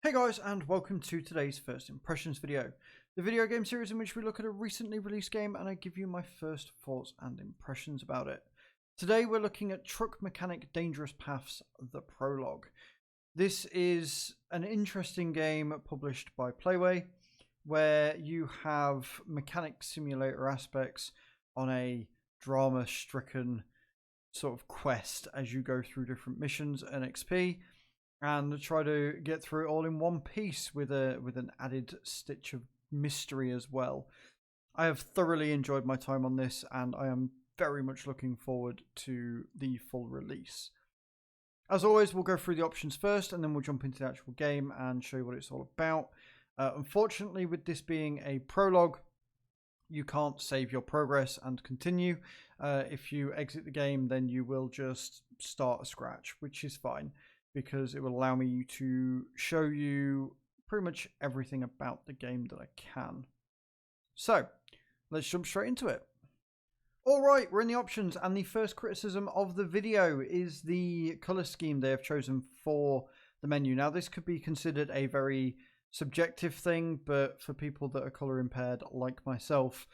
Hey guys, and welcome to today's first impressions video, the video game series in which we look at a recently released game and I give you my first thoughts and impressions about it. Today we're looking at Truck Mechanic Dangerous Paths, the Prologue. This is an interesting game published by Playway, where you have mechanic simulator aspects on a drama-stricken sort of quest as you go through different missions and XP. And try to get through it all in one piece with an added stitch of mystery as well. I have thoroughly enjoyed my time on this, and I am very much looking forward to the full release. As always, we'll go through the options first, and then we'll jump into the actual game and show you what it's all about. Unfortunately, with this being a prologue, you can't save your progress and continue. If you exit the game, then you will just start a scratch, which is fine, because it will allow me to show you pretty much everything about the game that I can. So, let's jump straight into it. Alright, we're in the options, and the first criticism of the video is the colour scheme they have chosen for the menu. Now, this could be considered a very subjective thing, but for people that are colour impaired like myself,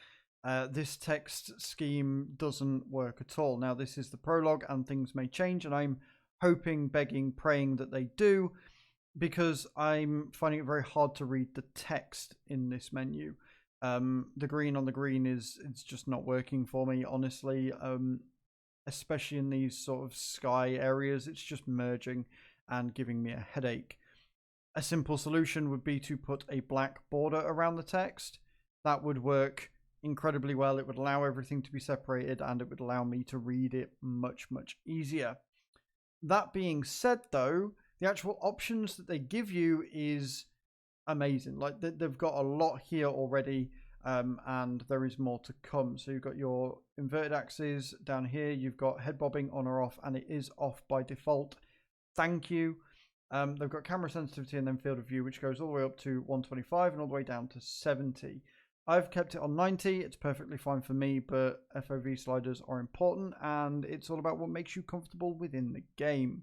this text scheme doesn't work at all. Now, this is the prologue, and things may change, and I'm hoping, begging, praying that they do, because I'm finding it very hard to read the text in this menu. The green on the green it's just not working for me, honestly, especially in these sort of sky areas. It's just merging and giving me a headache. A simple solution would be to put a black border around the text. That would work incredibly well. It would allow everything to be separated, and it would allow me to read it much, much easier. That being said, though, the actual options that they give you is amazing. Like, they've got a lot here already, and there is more to come. So you've got your inverted axes down here. You've got head bobbing on or off, and it is off by default. Thank you. They've got camera sensitivity and then field of view, which goes all the way up to 125 and all the way down to 70. I've kept it on 90. It's perfectly fine for me, but FOV sliders are important, and it's all about what makes you comfortable within the game.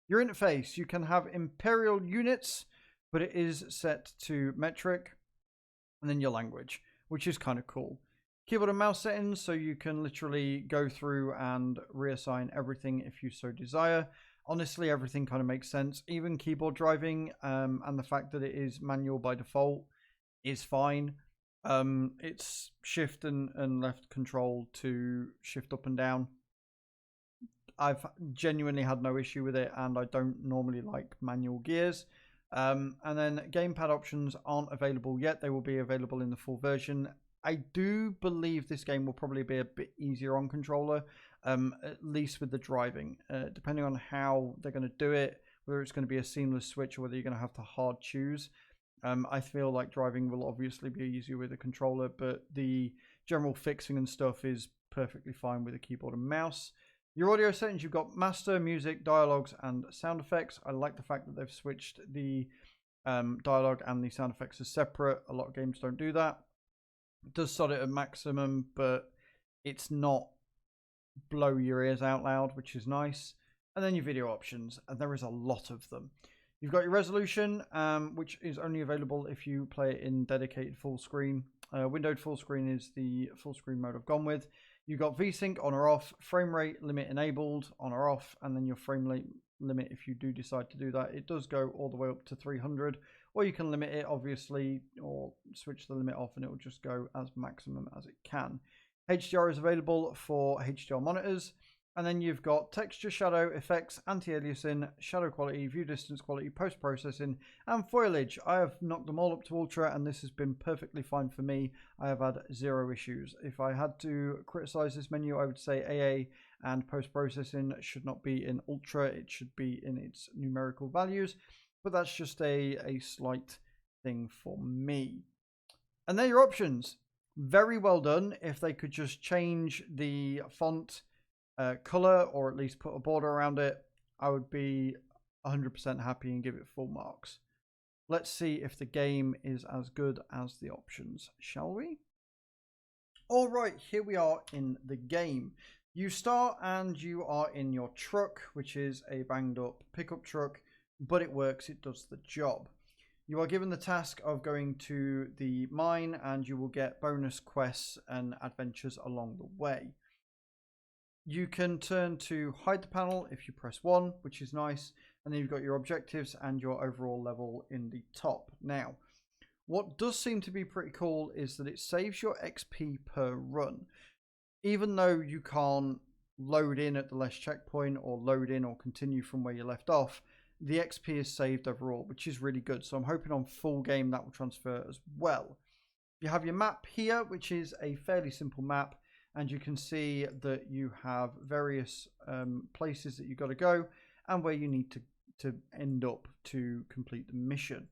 Your interface, you can have imperial units, but it is set to metric, and then your language, which is kind of cool. Keyboard and mouse settings, so you can literally go through and reassign everything if you so desire. Honestly, everything kind of makes sense. Even keyboard driving, and the fact that it is manual by default is fine. It's shift and left control to shift up and down. I've genuinely had no issue with it, and I don't normally like manual gears. And then gamepad options aren't available yet. They will be available in the full version. I do believe this game will probably be a bit easier on controller, at least with the driving, depending on how they're going to do it, whether it's going to be a seamless switch or whether you're going to have to hard choose. I feel like driving will obviously be easier with a controller, but the general fixing and stuff is perfectly fine with a keyboard and mouse. Your audio settings, you've got master, music, dialogues, and sound effects. I like the fact that they've switched the dialogue and the sound effects as separate. A lot of games don't do that. It does set it at maximum, but it's not blow your ears out loud, which is nice. And then your video options, and there is a lot of them. You've got your resolution, which is only available if you play it in dedicated full screen. Windowed full screen is the full screen mode I've gone with. You've got VSync on or off, frame rate limit enabled on or off, and then your frame rate limit if you do decide to do that. It does go all the way up to 300, or you can limit it, obviously, or switch the limit off and it will just go as maximum as it can. HDR is available for HDR monitors. And then you've got texture, shadow, effects, anti-aliasing, shadow quality, view distance quality, post-processing, and foliage. I have knocked them all up to ultra, and this has been perfectly fine for me. I have had zero issues. If I had to criticize this menu, I would say AA and post-processing should not be in ultra. It should be in its numerical values, but that's just a slight thing for me. And they're your options. Very well done. If they could just change the font color, or at least put a border around it, I would be 100% happy and give it full marks. Let's see if the game is as good as the options, shall we? All right, here we are in the game. You start and you are in your truck, which is a banged up pickup truck, but it works, it does the job. You are given the task of going to the mine, and you will get bonus quests and adventures along the way. You can turn to hide the panel if you press 1, which is nice, and then you've got your objectives and your overall level in the top. Now, what does seem to be pretty cool is that it saves your XP per run. Even though you can't load in at the last checkpoint or load in or continue from where you left off, the XP is saved overall, which is really good. So I'm hoping on full game that will transfer as well. You have your map here, which is a fairly simple map, and you can see that you have various places that you've got to go and where you need to end up to complete the mission.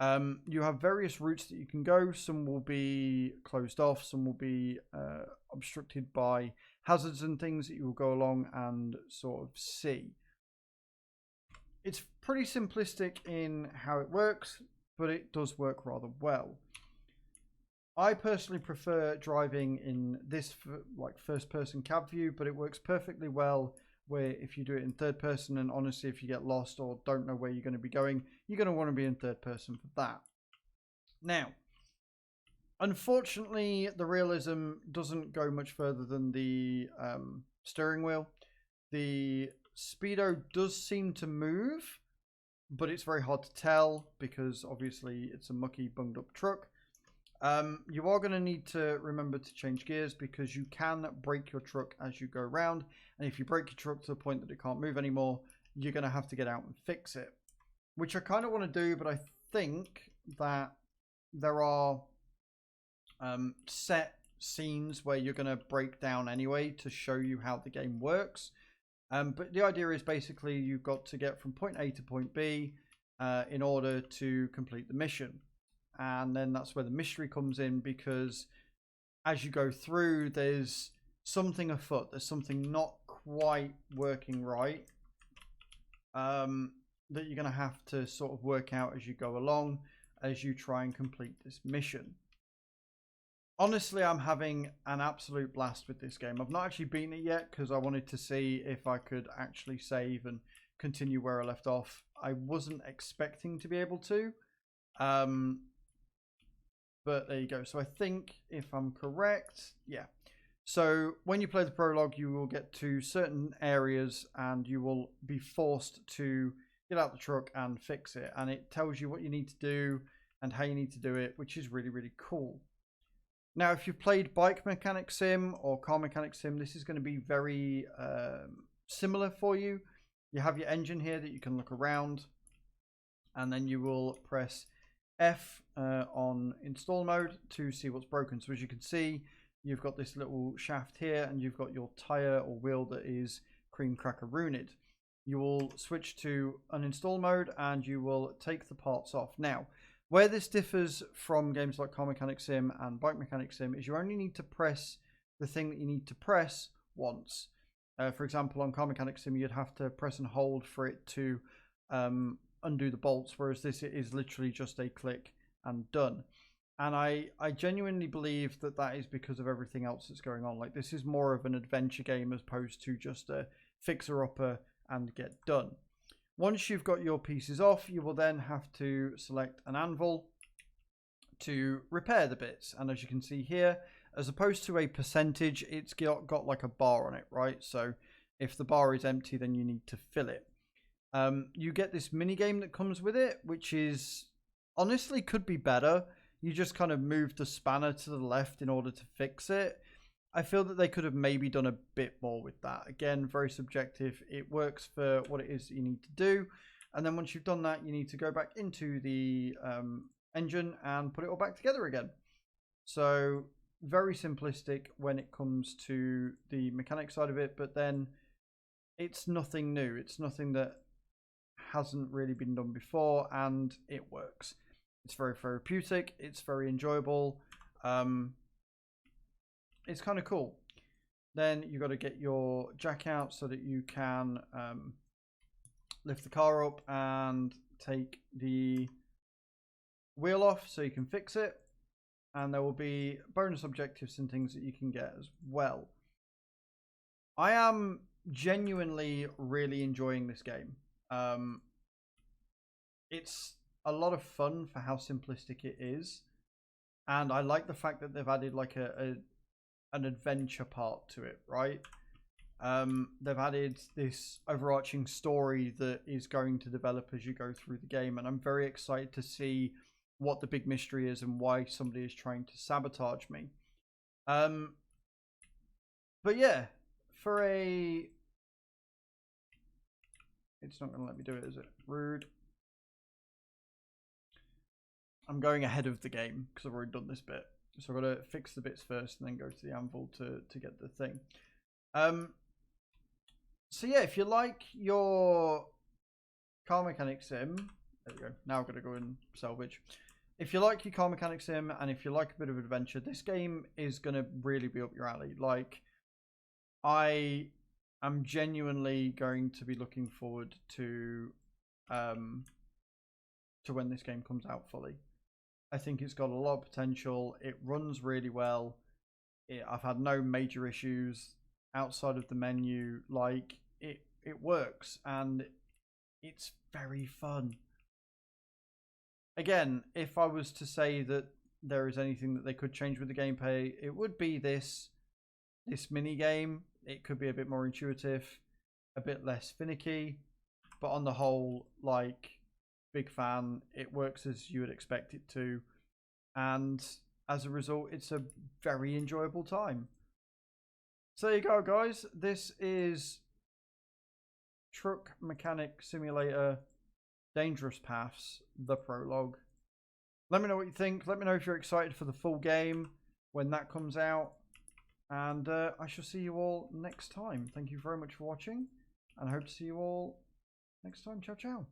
You have various routes that you can go. Some will be closed off, some will be obstructed by hazards and things that you will go along and sort of see. It's pretty simplistic in how it works, but it does work rather well. I personally prefer driving in this like first person cab view, but it works perfectly well where if you do it in third person, and honestly if you get lost or don't know where you're going to be going, you're going to want to be in third person for that. Now, unfortunately, the realism doesn't go much further than the steering wheel. The speedo does seem to move, but it's very hard to tell because obviously it's a mucky bunged up truck. You are going to need to remember to change gears because you can break your truck as you go around, and if you break your truck to the point that it can't move anymore, you're going to have to get out and fix it, which I kind of want to do, but I think that there are set scenes where you're going to break down anyway to show you how the game works. But the idea is basically you've got to get from point A to point B in order to complete the mission. And then that's where the mystery comes in, because as you go through, there's something afoot. There's something not quite working right that you're going to have to sort of work out as you go along, as you try and complete this mission. Honestly, I'm having an absolute blast with this game. I've not actually beaten it yet because I wanted to see if I could actually save and continue where I left off. I wasn't expecting to be able to. But there you go. So I think if I'm correct, yeah. So when you play the prologue, you will get to certain areas and you will be forced to get out the truck and fix it. And it tells you what you need to do and how you need to do it, which is really, really cool. Now, if you've played Bike Mechanic Sim or Car Mechanic Sim, this is going to be very similar for you. You have your engine here that you can look around, and then you will press F on install mode to see what's broken. So as you can see, you've got this little shaft here, and you've got your tire or wheel that is cream cracker ruined. You will switch to uninstall mode and you will take the parts off. Now, where this differs from games like Car Mechanic Sim and Bike Mechanic Sim is you only need to press the thing that you need to press once. For example, on Car Mechanic Sim, you'd have to press and hold for it to undo the bolts, whereas this is literally just a click and done. And I genuinely believe that that is because of everything else that's going on. Like, this is more of an adventure game as opposed to just a fixer-upper and get done. Once you've got your pieces off, you will then have to select an anvil to repair the bits. And as you can see here, as opposed to a percentage, it's got like a bar on it, right? So if the bar is empty, then you need to fill it. You get this mini game that comes with it, which is honestly could be better. You just kind of move the spanner to the left in order to fix it. I feel that they could have maybe done a bit more with that. Again, very subjective. It works for what it is that you need to do. And then once you've done that, you need to go back into the engine and put it all back together again. So very simplistic when it comes to the mechanic side of it, but then it's nothing new. It's nothing that hasn't really been done before, and it works. It's very therapeutic. It's very enjoyable. It's kind of cool. Then you've got to get your jack out so that you can lift the car up and take the wheel off so you can fix it. And there will be bonus objectives and things that you can get as well. I am genuinely really enjoying this game. It's a lot of fun for how simplistic it is, and I like the fact that they've added like an adventure part to it, right? They've added this overarching story that is going to develop as you go through the game, and I'm very excited to see what the big mystery is and why somebody is trying to sabotage me. But yeah, for a... It's not going to let me do it, is it? Rude. I'm going ahead of the game because I've already done this bit. So I've got to fix the bits first and then go to the anvil to get the thing. So yeah, if you like your car mechanic sim... There we go. Now I've got to go and salvage. If you like your car mechanic sim and if you like a bit of adventure, this game is going to really be up your alley. Like, I am genuinely going to be looking forward to when this game comes out fully. I think it's got a lot of potential. It runs really well. I've had no major issues outside of the menu. Like, it works and it's very fun. Again, if I was to say that there is anything that they could change with the gameplay, it would be this mini game. It could be a bit more intuitive, a bit less finicky, but on the whole, like, big fan. It works as you would expect it to, and as a result, it's a very enjoyable time. So there you go, guys. This is Truck Mechanic Simulator Dangerous Paths, the prologue. Let me know what you think. Let me know if you're excited for the full game when that comes out. And I shall see you all next time. Thank you very much for watching, and I hope to see you all next time. Ciao, ciao.